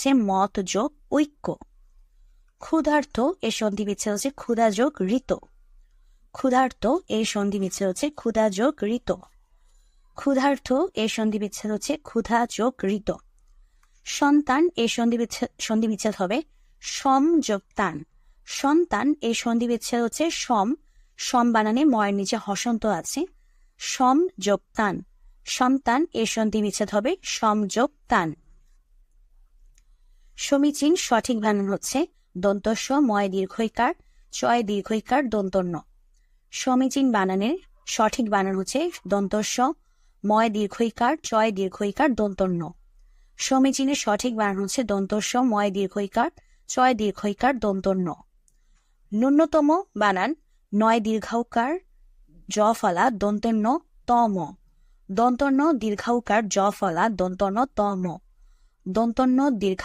হচ্ছে মত যোগ ঐক্য। ক্ষুধার্ত এর সন্ধি বিচ্ছেদ হচ্ছে ক্ষুধা যোগ ঋত। ক্ষুধার্ত এর সন্ধি বিচ্ছেদ হচ্ছে ক্ষুধা যোগ ঋত। ক্ষুধার্ত এর সন্ধি বিচ্ছেদ হচ্ছে ক্ষুধা যোগ ঋত। সন্তান এর সন্ধি বিচ্ছেদ হবে সম যোগ তান। সন্তান এর সন্ধি বিচ্ছেদ হচ্ছে সম। সম বানানে ময়ের নিচে হসন্ত আছে। সম যোগ তান। সন্তান এর সন্ধি বিচ্ছেদ হবে সম যোগ তান। সমীচীন সঠিক বানান হচ্ছে দন্তস্ব ময় দীর্ঘইকার চয় দীর্ঘইকার দন্তন্য। সমীচীন বানানের সঠিক বানান হচ্ছে দন্তস্ব ময় দীর্ঘইকার চয় দীর্ঘইকার দন্তন্য। সমীচীনের সঠিক বানান হচ্ছে দন্তস্ব ময় দীর্ঘইকার চয় দীর্ঘইকার দন্তন্য। ন্যূনতম বানান নয় দীর্ঘৌকার জ ফলা দন্তন্য তম। দন্তন্য দীর্ঘৌকার জ ফলা দন্তন্য তম। দন্তন্য দীর্ঘ